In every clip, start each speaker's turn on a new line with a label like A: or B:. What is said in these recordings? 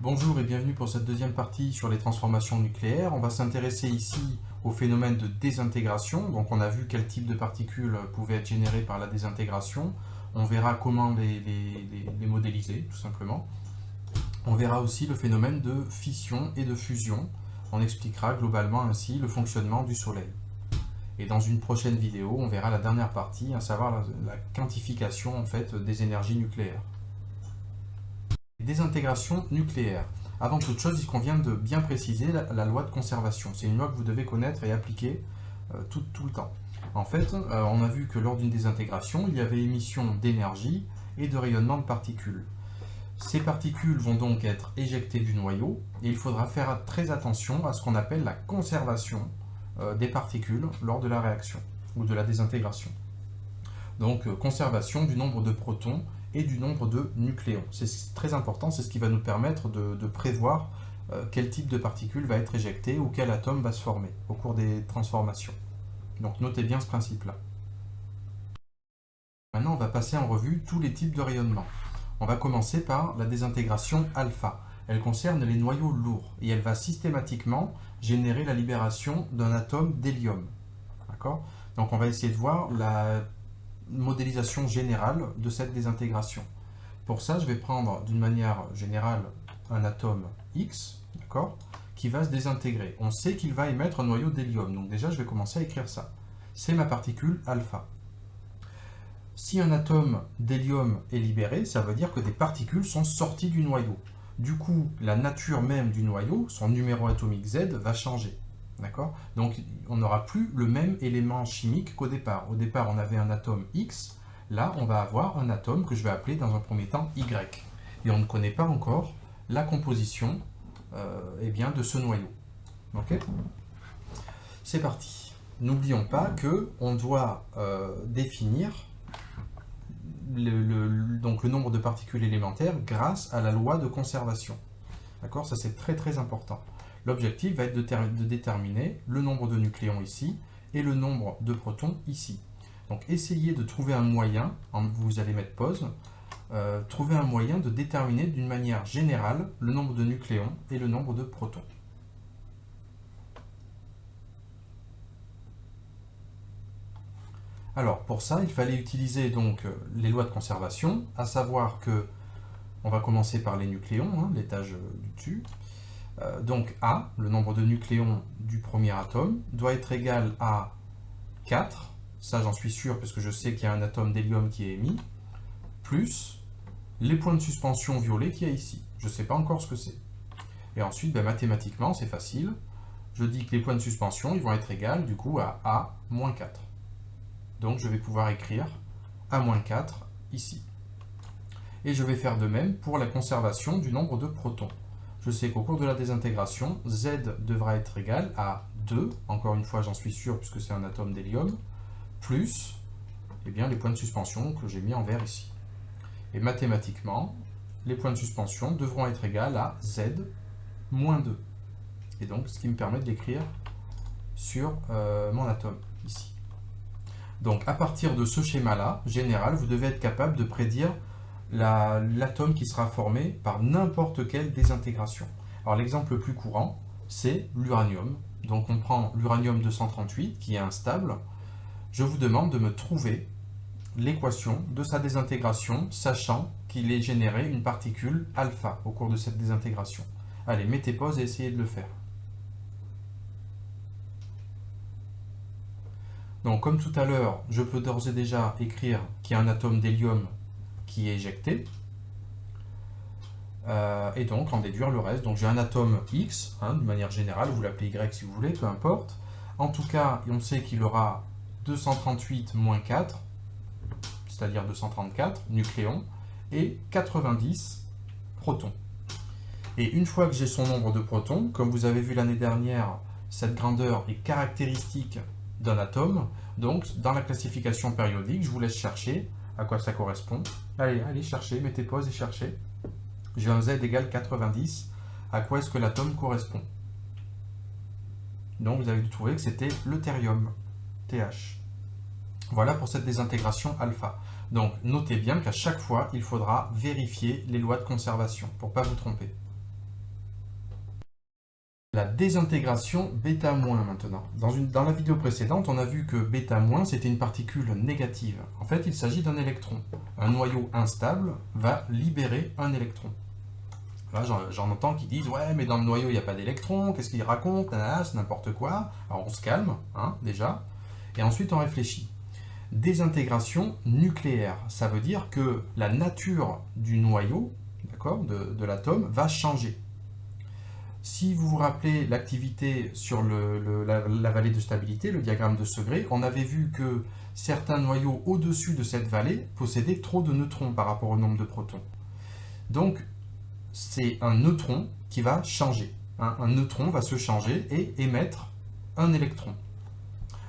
A: Bonjour et bienvenue pour cette deuxième partie sur les transformations nucléaires. On va s'intéresser ici au phénomène de désintégration. Donc on a vu quel type de particules pouvaient être générées par la désintégration. On verra comment les modéliser, tout simplement. On verra aussi le phénomène de fission et de fusion. On expliquera globalement ainsi le fonctionnement du Soleil. Et dans une prochaine vidéo, on verra la dernière partie, à savoir la quantification en fait, des énergies nucléaires. Désintégration nucléaire. Avant toute chose, il convient de bien préciser la loi de conservation. C'est une loi que vous devez connaître et appliquer tout le temps. En fait, on a vu que lors d'une désintégration, il y avait émission d'énergie et de rayonnement de particules. Ces particules vont donc être éjectées du noyau et il faudra faire très attention à ce qu'on appelle la conservation des particules lors de la réaction ou de la désintégration. Donc, conservation du nombre de protons et du nombre de nucléons. C'est très important, c'est ce qui va nous permettre de prévoir quel type de particule va être éjecté ou quel atome va se former au cours des transformations. Donc notez bien ce principe-là. Maintenant, on va passer en revue tous les types de rayonnement. On va commencer par la désintégration alpha. Elle concerne les noyaux lourds et elle va systématiquement générer la libération d'un atome d'hélium. D'accord ? Donc on va essayer de voir la modélisation générale de cette désintégration. Pour ça, je vais prendre d'une manière générale un atome X, d'accord, qui va se désintégrer. On sait qu'il va émettre un noyau d'hélium, donc déjà je vais commencer à écrire ça. C'est ma particule alpha. Si un atome d'hélium est libéré, ça veut dire que des particules sont sorties du noyau. Du coup, la nature même du noyau, son numéro atomique Z, va changer. D'accord ? Donc, on n'aura plus le même élément chimique qu'au départ. Au départ, on avait un atome X. Là, on va avoir un atome que je vais appeler dans un premier temps Y. Et on ne connaît pas encore la composition de ce noyau. Ok ? C'est parti. N'oublions pas qu'on doit définir donc le nombre de particules élémentaires grâce à la loi de conservation. D'accord ? Ça, c'est très très important. L'objectif va être de déterminer le nombre de nucléons ici et le nombre de protons ici. Donc essayez de trouver un moyen, vous allez mettre pause, trouver un moyen de déterminer d'une manière générale le nombre de nucléons et le nombre de protons. Alors pour ça, il fallait utiliser donc les lois de conservation, à savoir que on va commencer par les nucléons, l'étage du dessus. Donc A, le nombre de nucléons du premier atome, doit être égal à 4, ça j'en suis sûr parce que je sais qu'il y a un atome d'hélium qui est émis, plus les points de suspension violets qu'il y a ici. Je ne sais pas encore ce que c'est. Et ensuite, mathématiquement, c'est facile. Je dis que les points de suspension ils vont être égaux du coup à A-4. Donc je vais pouvoir écrire A-4 ici. Et je vais faire de même pour la conservation du nombre de protons. Je sais qu'au cours de la désintégration, Z devra être égal à 2, encore une fois j'en suis sûr puisque c'est un atome d'hélium, plus les points de suspension que j'ai mis en vert ici. Et mathématiquement, les points de suspension devront être égaux à Z moins 2. Et donc ce qui me permet de l'écrire sur mon atome ici. Donc à partir de ce schéma-là, général, vous devez être capable de prédire l'atome qui sera formé par n'importe quelle désintégration. Alors l'exemple le plus courant, c'est l'uranium. Donc on prend l'uranium 238 qui est instable. Je vous demande de me trouver l'équation de sa désintégration, sachant qu'il est généré une particule alpha au cours de cette désintégration. Allez, mettez pause et essayez de le faire. Donc comme tout à l'heure, je peux d'ores et déjà écrire qu'il y a un atome d'hélium qui est éjecté, et donc en déduire le reste. Donc j'ai un atome X, de manière générale, vous l'appelez Y si vous voulez, peu importe. En tout cas, on sait qu'il aura 238 moins 4, c'est-à-dire 234 nucléons, et 90 protons. Et une fois que j'ai son nombre de protons, comme vous avez vu l'année dernière, cette grandeur est caractéristique d'un atome, donc dans la classification périodique, je vous laisse chercher à quoi ça correspond. Allez chercher, mettez pause et cherchez. J'ai un Z égale 90. À quoi est-ce que l'atome correspond? Donc vous avez dû trouver que c'était le thérium, TH. Voilà pour cette désintégration alpha. Donc notez bien qu'à chaque fois, il faudra vérifier les lois de conservation pour ne pas vous tromper. La désintégration β- maintenant. Dans la vidéo précédente, on a vu que β- c'était une particule négative. En fait, il s'agit d'un électron. Un noyau instable va libérer un électron. Là, j'en entends qui disent « Ouais, mais dans le noyau, il n'y a pas d'électrons, qu'est-ce qu'il raconte? C'est n'importe quoi. » Alors, on se calme, hein, déjà, et ensuite on réfléchit. Désintégration nucléaire, ça veut dire que la nature du noyau, d'accord, de l'atome, va changer. Si vous vous rappelez l'activité sur la vallée de stabilité, le diagramme de Segré, on avait vu que certains noyaux au-dessus de cette vallée possédaient trop de neutrons par rapport au nombre de protons. Donc, c'est un neutron qui va changer. Un neutron va se changer et émettre un électron.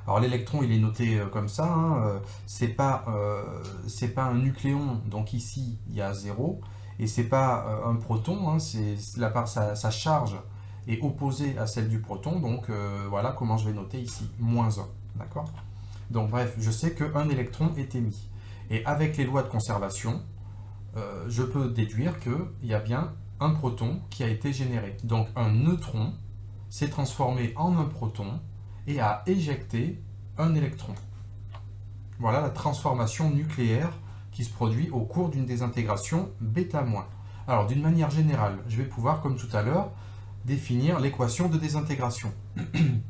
A: Alors l'électron, il est noté comme ça, hein, c'est pas un nucléon, donc ici il y a 0, et c'est pas un proton, hein, sa charge est opposée à celle du proton, donc voilà comment je vais noter ici, -1, d'accord? Donc bref, je sais qu'un électron est émis. Et avec les lois de conservation, je peux déduire qu'il y a bien un proton qui a été généré. Donc un neutron s'est transformé en un proton et a éjecté un électron. Voilà la transformation nucléaire qui se produit au cours d'une désintégration β-. Alors d'une manière générale, je vais pouvoir, comme tout à l'heure, définir l'équation de désintégration.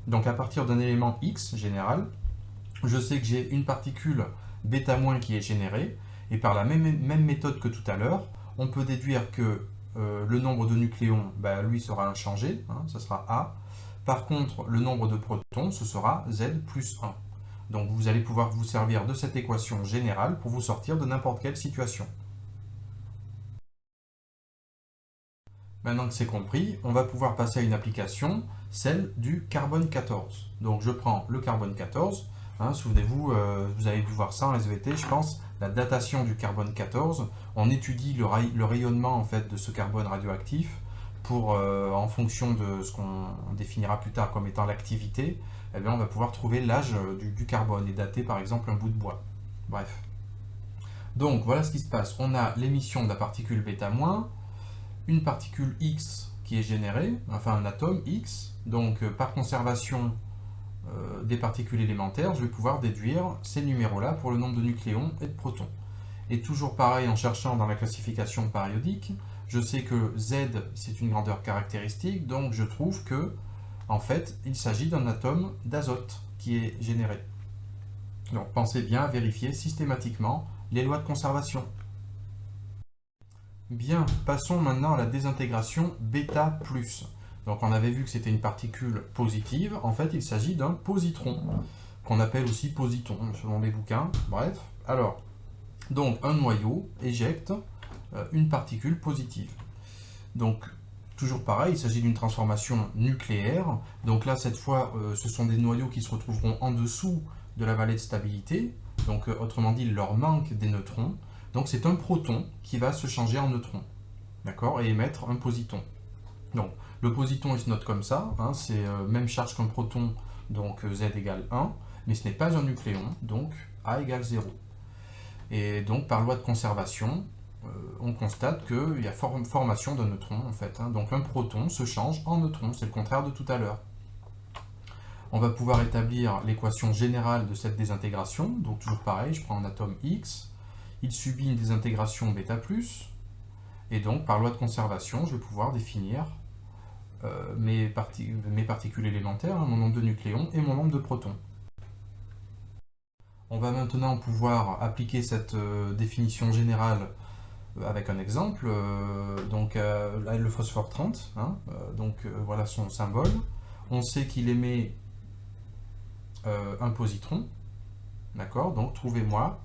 A: Donc à partir d'un élément X général, je sais que j'ai une particule β- qui est générée, et par la même méthode que tout à l'heure, on peut déduire que le nombre de nucléons, lui sera inchangé, hein, ce sera A. Par contre, le nombre de protons, ce sera Z plus 1. Donc vous allez pouvoir vous servir de cette équation générale pour vous sortir de n'importe quelle situation. Maintenant que c'est compris, on va pouvoir passer à une application, celle du carbone 14. Donc je prends le carbone 14, hein, souvenez-vous, vous avez dû voir ça en SVT, je pense, la datation du carbone 14. On étudie le rayonnement en fait, de ce carbone radioactif pour, en fonction de ce qu'on définira plus tard comme étant l'activité, eh bien, on va pouvoir trouver l'âge du carbone et dater par exemple un bout de bois. Bref. Donc voilà ce qui se passe. On a l'émission de la particule β-, une particule X qui est générée, enfin un atome X, donc par conservation des particules élémentaires, je vais pouvoir déduire ces numéros-là pour le nombre de nucléons et de protons. Et toujours pareil, en cherchant dans la classification périodique, je sais que Z, c'est une grandeur caractéristique, donc je trouve que, en fait, il s'agit d'un atome d'azote qui est généré. Donc pensez bien à vérifier systématiquement les lois de conservation. Bien, passons maintenant à la désintégration β+. Donc on avait vu que c'était une particule positive, en fait il s'agit d'un positron, qu'on appelle aussi positon selon les bouquins, bref. Alors, donc un noyau éjecte une particule positive. Donc, toujours pareil, il s'agit d'une transformation nucléaire, donc là cette fois ce sont des noyaux qui se retrouveront en dessous de la vallée de stabilité, donc autrement dit il leur manque des neutrons. Donc c'est un proton qui va se changer en neutron, d'accord, et émettre un positon. Donc le positon il se note comme ça, hein, c'est même charge qu'un proton, donc Z égale 1, mais ce n'est pas un nucléon, donc A égale 0. Et donc par loi de conservation, on constate qu'il y a formation d'un neutron en fait, hein, donc un proton se change en neutron, c'est le contraire de tout à l'heure. On va pouvoir établir l'équation générale de cette désintégration, donc toujours pareil, je prends un atome X, il subit une désintégration β+, et donc par loi de conservation, je vais pouvoir définir mes particules élémentaires, hein, mon nombre de nucléons et mon nombre de protons. On va maintenant pouvoir appliquer cette définition générale avec un exemple, donc le phosphore 30, hein, voilà son symbole. On sait qu'il émet un positron, d'accord, donc trouvez-moi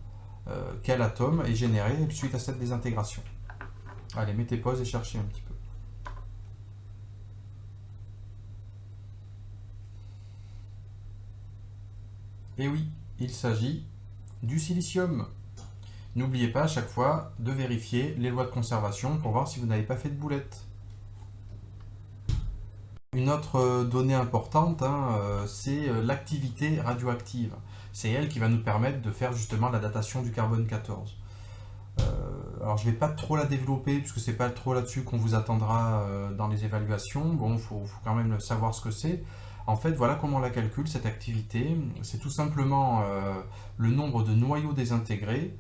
A: quel atome est généré suite à cette désintégration. Allez, mettez pause et cherchez un petit peu. Et oui, il s'agit du silicium. N'oubliez pas à chaque fois de vérifier les lois de conservation pour voir si vous n'avez pas fait de boulettes. Une autre donnée importante, hein, c'est l'activité radioactive. C'est elle qui va nous permettre de faire justement la datation du carbone 14. alors je ne vais pas trop la développer puisque c'est pas trop là-dessus qu'on vous attendra dans les évaluations. Bon, faut quand même savoir ce que c'est. En fait, voilà comment on la calcule, cette activité. C'est tout simplement le nombre de noyaux désintégrés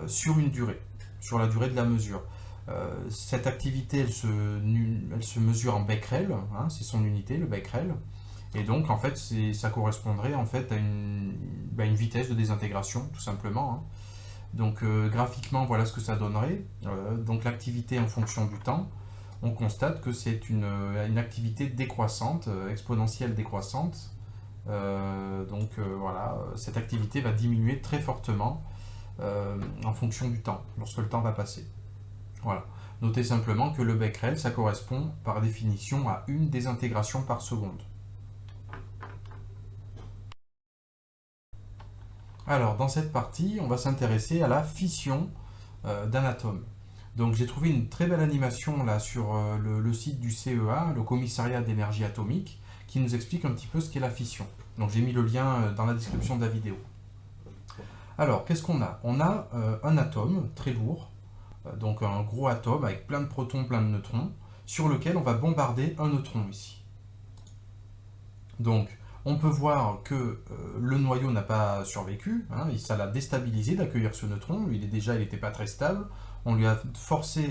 A: sur une durée, sur la durée de la mesure. Cette activité, elle se mesure en becquerel, hein, c'est son unité, le becquerel. Et donc, en fait, ça correspondrait en fait à une vitesse de désintégration, tout simplement, hein. Donc graphiquement, voilà ce que ça donnerait. Donc l'activité en fonction du temps, on constate que c'est une activité décroissante, exponentielle décroissante. Voilà, cette activité va diminuer très fortement en fonction du temps, lorsque le temps va passer. Voilà. Notez simplement que le becquerel, ça correspond par définition à une désintégration par seconde. Alors, dans cette partie, on va s'intéresser à la fission d'un atome. Donc, j'ai trouvé une très belle animation là sur le site du CEA, le Commissariat d'énergie atomique, qui nous explique un petit peu ce qu'est la fission. Donc, j'ai mis le lien dans la description de la vidéo. Alors, qu'est-ce qu'on a? On a un atome très lourd, donc un gros atome avec plein de protons, plein de neutrons, sur lequel on va bombarder un neutron ici. Donc, on peut voir que le noyau n'a pas survécu, hein, ça l'a déstabilisé d'accueillir ce neutron, il n'était pas très stable, on l'a forcé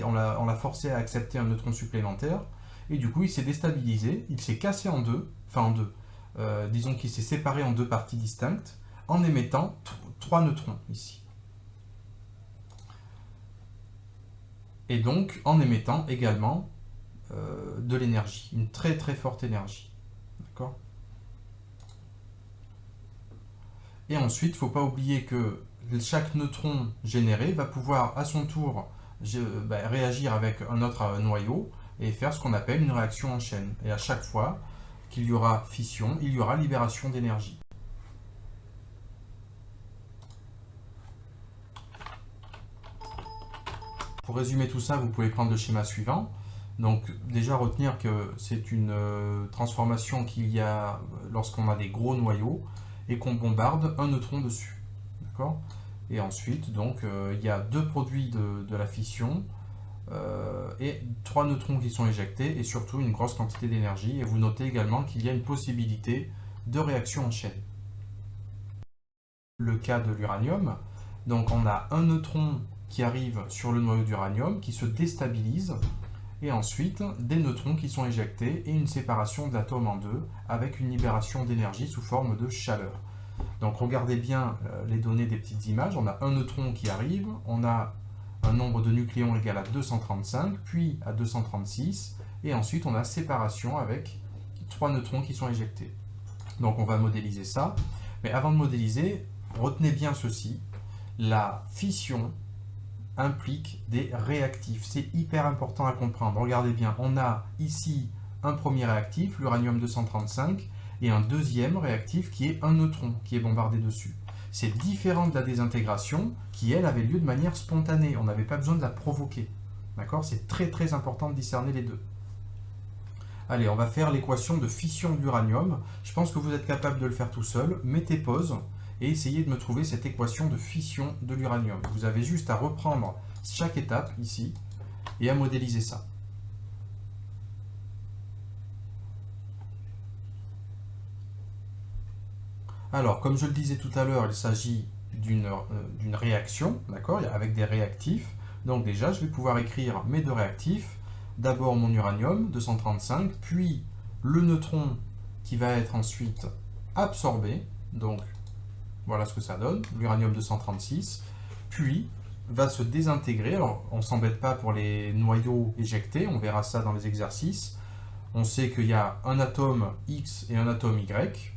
A: à accepter un neutron supplémentaire, et du coup il s'est déstabilisé, il s'est cassé en deux, disons qu'il s'est séparé en deux parties distinctes, en émettant 3 neutrons ici. Et donc en émettant également de l'énergie, une très très forte énergie. D'accord ? Et ensuite, il ne faut pas oublier que chaque neutron généré va pouvoir à son tour réagir avec un autre noyau et faire ce qu'on appelle une réaction en chaîne. Et à chaque fois qu'il y aura fission, il y aura libération d'énergie. Pour résumer tout ça, vous pouvez prendre le schéma suivant. Donc déjà retenir que c'est une transformation qu'il y a lorsqu'on a des gros noyaux et qu'on bombarde un neutron dessus. D'accord ? Et ensuite, donc, il y a deux produits de la fission et 3 neutrons qui sont éjectés et surtout une grosse quantité d'énergie. Et vous notez également qu'il y a une possibilité de réaction en chaîne. Le cas de l'uranium, donc on a un neutron qui arrive sur le noyau d'uranium, qui se déstabilise, et ensuite des neutrons qui sont éjectés et une séparation de l'atome en deux avec une libération d'énergie sous forme de chaleur. Donc regardez bien les données des petites images, on a un neutron qui arrive, on a un nombre de nucléons égal à 235, puis à 236, et ensuite on a séparation avec 3 neutrons qui sont éjectés. Donc on va modéliser ça, mais avant de modéliser, retenez bien ceci, la fission implique des réactifs. C'est hyper important à comprendre. Regardez bien, on a ici un premier réactif, l'uranium-235, et un deuxième réactif qui est un neutron qui est bombardé dessus. C'est différent de la désintégration qui, elle, avait lieu de manière spontanée. On n'avait pas besoin de la provoquer. D'accord ? C'est très très important de discerner les deux. Allez, on va faire l'équation de fission de l'uranium. Je pense que vous êtes capable de le faire tout seul. Mettez pause et essayez de me trouver cette équation de fission de l'uranium. Vous avez juste à reprendre chaque étape ici et à modéliser ça. Alors, comme je le disais tout à l'heure, il s'agit d'une réaction, d'accord, avec des réactifs. Donc déjà, je vais pouvoir écrire mes deux réactifs. D'abord mon uranium, 235, puis le neutron qui va être ensuite absorbé. Donc, voilà ce que ça donne, l'uranium 236, puis va se désintégrer. Alors, on ne s'embête pas pour les noyaux éjectés, on verra ça dans les exercices. On sait qu'il y a un atome X et un atome Y,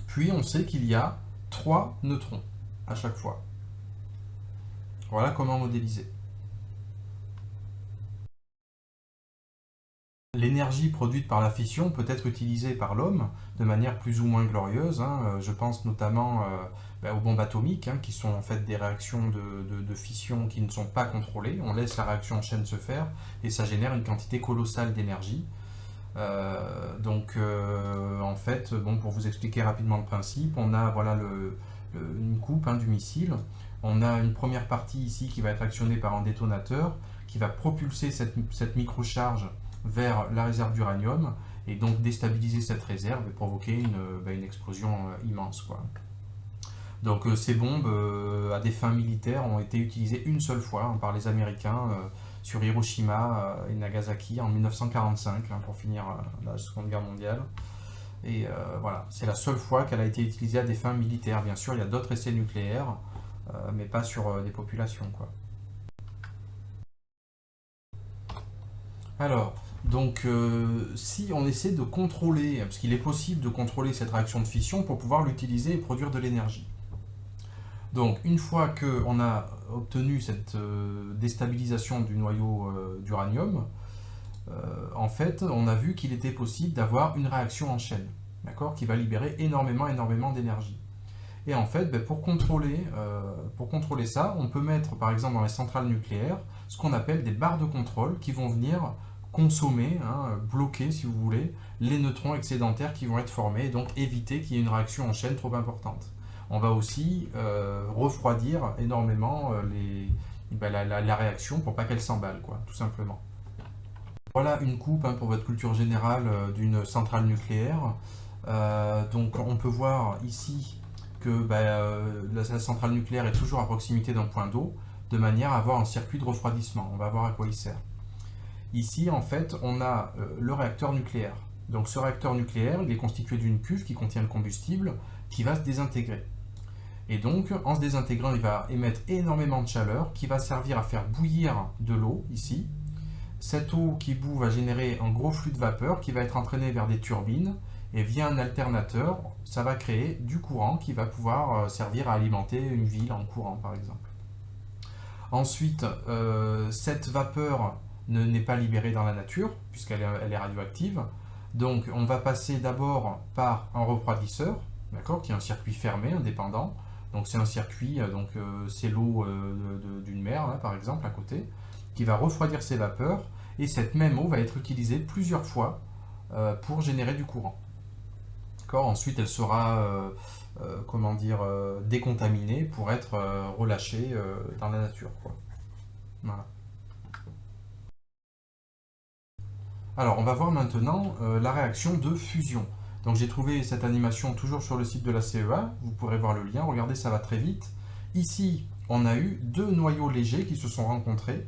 A: puis on sait qu'il y a 3 neutrons à chaque fois. Voilà comment modéliser. L'énergie produite par la fission peut être utilisée par l'homme de manière plus ou moins glorieuse. Je pense notamment aux bombes atomiques, qui sont en fait des réactions de fission qui ne sont pas contrôlées. On laisse la réaction en chaîne se faire et ça génère une quantité colossale d'énergie. En fait, pour vous expliquer rapidement le principe, on a une coupe du missile. On a une première partie ici qui va être actionnée par un détonateur, qui va propulser cette microcharge vers la réserve d'uranium, et donc déstabiliser cette réserve et provoquer une explosion immense, quoi. Donc ces bombes, à des fins militaires, ont été utilisées une seule fois par les Américains sur Hiroshima et Nagasaki en 1945, pour finir la Seconde Guerre mondiale. Et voilà, c'est la seule fois qu'elle a été utilisée à des fins militaires. Bien sûr, il y a d'autres essais nucléaires, mais pas sur des populations, quoi. Alors, donc, si on essaie de contrôler, parce qu'il est possible de contrôler cette réaction de fission pour pouvoir l'utiliser et produire de l'énergie. Donc, une fois qu'on a obtenu cette déstabilisation du noyau d'uranium, en fait, on a vu qu'il était possible d'avoir une réaction en chaîne, d'accord, qui va libérer énormément d'énergie. Et en fait, pour contrôler ça, on peut mettre, par exemple, dans les centrales nucléaires, ce qu'on appelle des barres de contrôle qui vont venir consommer, bloquer, si vous voulez, les neutrons excédentaires qui vont être formés, et donc éviter qu'il y ait une réaction en chaîne trop importante. On va aussi refroidir énormément la réaction pour pas qu'elle s'emballe, quoi, tout simplement. Voilà une coupe, pour votre culture générale d'une centrale nucléaire. Donc on peut voir ici que la centrale nucléaire est toujours à proximité d'un point d'eau, de manière à avoir un circuit de refroidissement. On va voir à quoi il sert. Ici, en fait, on a le réacteur nucléaire. Donc ce réacteur nucléaire, il est constitué d'une cuve qui contient le combustible qui va se désintégrer. Et donc, en se désintégrant, il va émettre énormément de chaleur qui va servir à faire bouillir de l'eau, ici. Cette eau qui bout va générer un gros flux de vapeur qui va être entraîné vers des turbines, et via un alternateur, ça va créer du courant qui va pouvoir servir à alimenter une ville en courant, par exemple. Ensuite, cette vapeur n'est pas libérée dans la nature, puisqu'elle est radioactive. Donc, on va passer d'abord par un refroidisseur, d'accord, qui est un circuit fermé, indépendant. Donc, c'est un circuit, c'est l'eau d'une mer, là, par exemple, à côté, qui va refroidir ces vapeurs, et cette même eau va être utilisée plusieurs fois pour générer du courant. Ensuite, elle sera décontaminée pour être relâchée dans la nature, quoi. Voilà. Alors, on va voir maintenant la réaction de fusion. Donc, j'ai trouvé cette animation toujours sur le site de la CEA. Vous pourrez voir le lien. Regardez, ça va très vite. Ici, on a eu deux noyaux légers qui se sont rencontrés,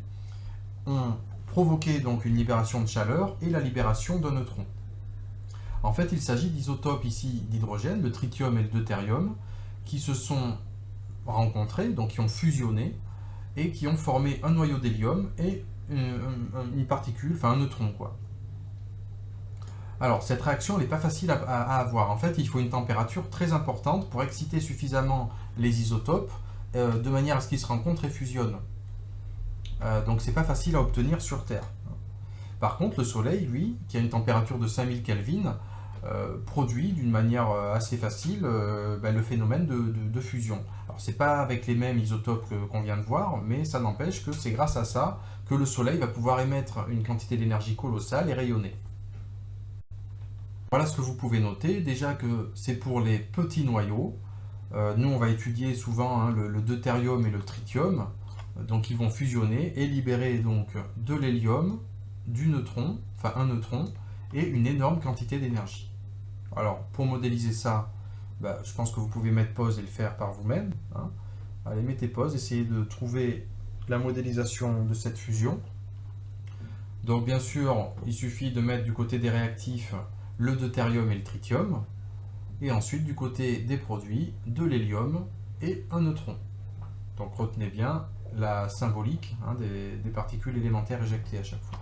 A: ont provoqué donc une libération de chaleur et la libération d'un neutron. En fait, il s'agit d'isotopes ici d'hydrogène, le tritium et le deutérium, qui se sont rencontrés, donc qui ont fusionné, et qui ont formé un noyau d'hélium et une particule, enfin un neutron, quoi. Alors, cette réaction n'est pas facile à avoir. En fait, il faut une température très importante pour exciter suffisamment les isotopes, de manière à ce qu'ils se rencontrent et fusionnent. Donc, c'est pas facile à obtenir sur Terre. Par contre, le Soleil, lui, qui a une température de 5000 Kelvin, produit d'une manière assez facile le phénomène de fusion. Alors, c'est pas avec les mêmes isotopes qu'on vient de voir, mais ça n'empêche que c'est grâce à ça que le Soleil va pouvoir émettre une quantité d'énergie colossale et rayonner. Voilà ce que vous pouvez noter. Déjà que c'est pour les petits noyaux. Nous, on va étudier souvent le deutérium et le tritium. Donc, ils vont fusionner et libérer donc de l'hélium, du neutron, enfin un neutron, et une énorme quantité d'énergie. Alors, pour modéliser ça, je pense que vous pouvez mettre pause et le faire par vous-même. Allez, mettez pause, essayez de trouver la modélisation de cette fusion. Donc, bien sûr, il suffit de mettre du côté des réactifs le deutérium et le tritium, et ensuite du côté des produits, de l'hélium et un neutron. Donc, retenez bien la symbolique des particules élémentaires éjectées à chaque fois.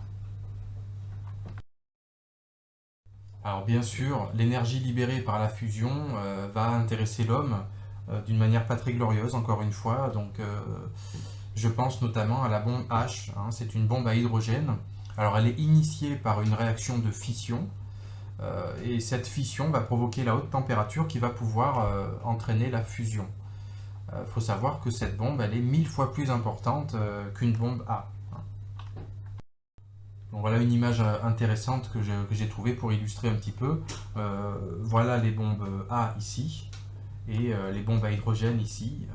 A: Alors bien sûr, l'énergie libérée par la fusion va intéresser l'homme d'une manière pas très glorieuse, encore une fois. Donc je pense notamment à la bombe H. C'est une bombe à hydrogène. Alors elle est initiée par une réaction de fission. Et cette fission va provoquer la haute température qui va pouvoir entraîner la fusion. Il faut savoir que cette bombe, elle est 1000 fois plus importante qu'une bombe A. Donc voilà une image intéressante que j'ai trouvée pour illustrer un petit peu. Voilà les bombes A ici. et les bombes à hydrogène ici.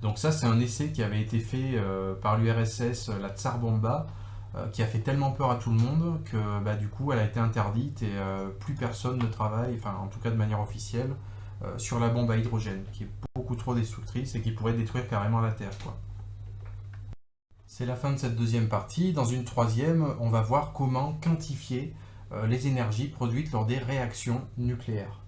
A: Donc ça, c'est un essai qui avait été fait par l'URSS, la Tsar Bomba, qui a fait tellement peur à tout le monde que du coup, elle a été interdite et plus personne ne travaille, enfin en tout cas de manière officielle, sur la bombe à hydrogène, qui est beaucoup trop destructrice et qui pourrait détruire carrément la Terre, quoi. C'est la fin de cette deuxième partie. Dans une troisième, on va voir comment quantifier les énergies produites lors des réactions nucléaires.